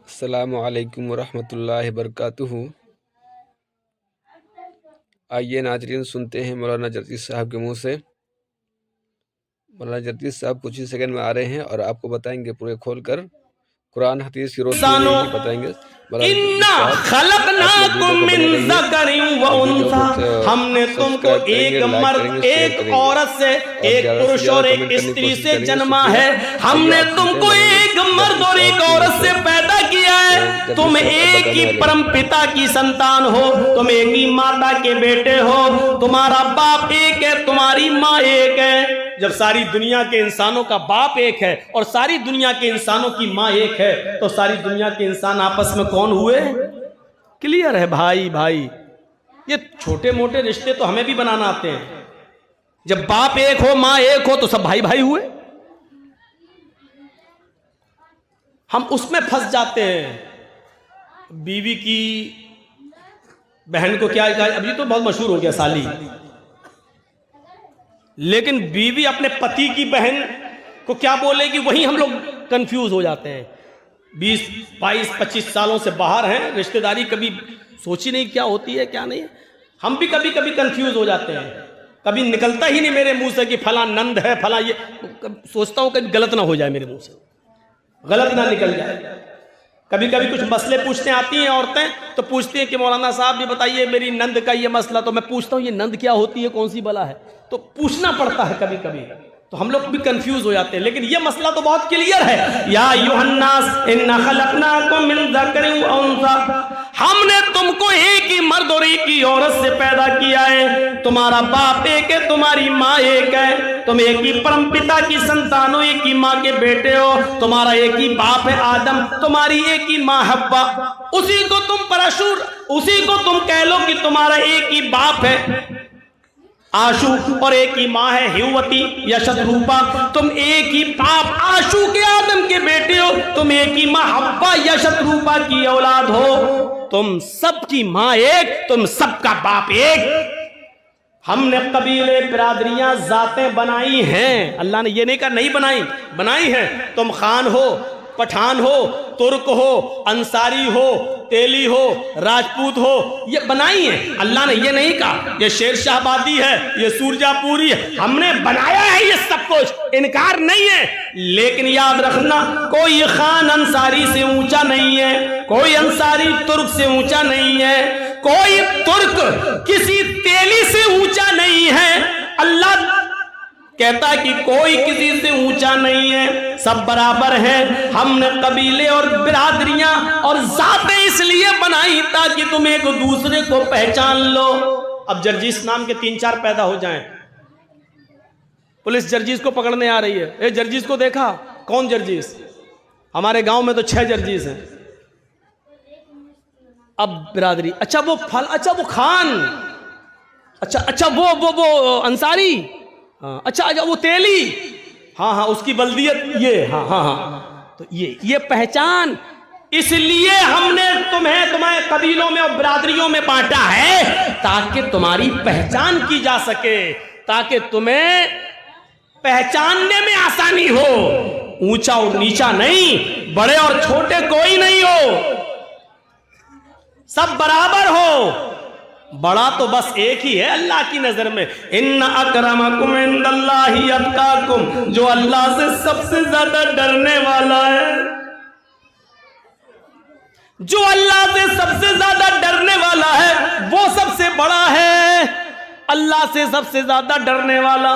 अस्सलामु अलैकुम वरहमतुल्लाहि वबरकातुहू। आइए नाज़रीन, सुनते हैं मौलाना जर्जीस साहब के मुंह से। मौलाना जर्जीस साहब कुछ ही सेकंड में आ रहे हैं और आपको बताएंगे पूरे खोलकर कुरान हदीस की रोशनी में ही बताएंगे। हमने तुमको एक मर्द एक औरत से, एक पुरुष और एक स्त्री से जन्मा है। हमने तुमको एक मर्द और एक औरत से पैदा किया है। तुम एक ही परम पिता की संतान हो, तुम एक ही माता के बेटे हो। तुम्हारा बाप एक है, तुम्हारी माँ एक है। जब सारी दुनिया के इंसानों का बाप एक है और सारी दुनिया के इंसानों की माँ एक है, तो सारी दुनिया के इंसान आपस में कौन हुए? क्लियर है भाई। भाई ये छोटे मोटे रिश्ते तो हमें भी बनाना आते हैं। जब बाप एक हो, माँ एक हो, तो सब भाई भाई हुए। हम उसमें फंस जाते हैं। बीवी की बहन को क्या कहा, अभी तो बहुत मशहूर हो गया साली, लेकिन बीवी अपने पति की बहन को क्या बोलेगी, वही हम लोग कंफ्यूज हो जाते हैं। 20, 22, 25 सालों से बाहर हैं, रिश्तेदारी कभी सोची नहीं क्या होती है क्या नहीं है। हम भी कभी कभी कंफ्यूज हो जाते हैं। कभी निकलता ही नहीं मेरे मुंह से कि फला नंद है, फला ये। सोचता हूं कभी गलत ना हो जाए, मेरे मुंह से गलत ना निकल जाए। कभी कभी कुछ मसले पूछने आती हैं औरतें, तो पूछती हैं कि मौलाना साहब ये बताइए मेरी नंद का ये मसला। तो मैं पूछता हूँ ये नंद क्या होती है, कौन सी बला है, तो पूछना पड़ता है कभी कभी। तो हम लोग भी कंफ्यूज हो जाते हैं, लेकिन ये मसला तो बहुत क्लियर है। या अय्युहन्नास इन्ना खलकनाकुम मिन ज़करिन व उन्सा, हमने तुमको एक ही मर्द और एक ही औरत से पैदा किया है। तुम्हारा बाप एक है, तुम्हारी माँ एक है। तुम एक ही परम पिता की संतान हो, एक ही माँ के बेटे हो। तुम्हारा एक ही बाप है आदम, तुम्हारी एक ही माँ हव्वा। उसी को तुम परशुर, उसी को तुम कह लो कि तुम्हारा एक ही बाप है आशु और एक ही माँ है हिवती या शतरूपा। तुम एक ही बाप आशु के आदम के बेटे हो, तुम एक ही माँ हव्वा या शतरूपा की औलाद हो। तुम सबकी माँ एक, तुम सबका बाप एक। हमने कबीले बिरादरियां जातें बनाई हैं। अल्लाह ने ये नहीं कहा नहीं बनाई, बनाई हैं। तुम खान हो, पठान हो, तुर्क हो, अंसारी हो, तेली हो, राजपूत हो, ये बनाई है। अल्लाह ने ये नहीं कहा ये शेरशाहबादी है, ये सूरजापुरी है। हमने बनाया है ये सब कुछ, इनकार नहीं है। लेकिन याद रखना, कोई खान अंसारी से ऊंचा नहीं है, कोई अंसारी तुर्क से ऊंचा नहीं है, कोई तुर्क किसी तेली से ऊंचा नहीं है। अल्लाह कहता है कि कोई किसी से ऊंचा नहीं है, सब बराबर हैं। हमने कबीले और बिरादरियां और जातें इसलिए बनाई ताकि तुम एक दूसरे को पहचान लो। अब जर्जीस नाम के 3-4 पैदा हो जाएं, पुलिस जर्जीस को पकड़ने आ रही है। ए जर्जीस को देखा? कौन जर्जीस? हमारे गांव में तो 6 जर्जीस हैं। अब बिरादरी, अच्छा वो फल, अच्छा वो खान, अच्छा वो अंसारी, हाँ, अच्छा वो तेली, हाँ हाँ उसकी बल्दियत ये, हाँ हाँ हाँ, तो ये पहचान। इसलिए हमने तुम्हें कबीलों में और बिरादरियों में बांटा है ताकि तुम्हारी पहचान की जा सके, ताकि तुम्हें पहचानने में आसानी हो। ऊंचा और नीचा नहीं, बड़े और छोटे कोई नहीं हो, सब बराबर हो। बड़ा तो बस एक ही है अल्लाह की नजर में। इन्ना अकरमकुम इंदल्लाहि अत्काकुम, जो अल्लाह से सबसे ज्यादा डरने वाला है, जो अल्लाह से सबसे ज्यादा डरने वाला है वो सबसे बड़ा है। अल्लाह से सबसे ज्यादा डरने वाला,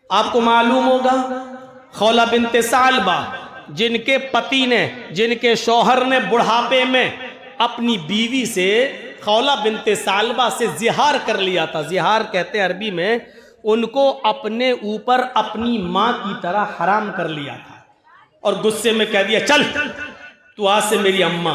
आपको मालूम होगा खौला बिनते सालबा, जिनके पति ने, जिनके शौहर ने बुढ़ापे में अपनी बीवी से, खौला बिनते सालबा से जिहार कर लिया था। जिहार कहते हैं अरबी में, उनको अपने ऊपर अपनी माँ की तरह हराम कर लिया था और गुस्से में कह दिया चल तू आज से मेरी अम्मा।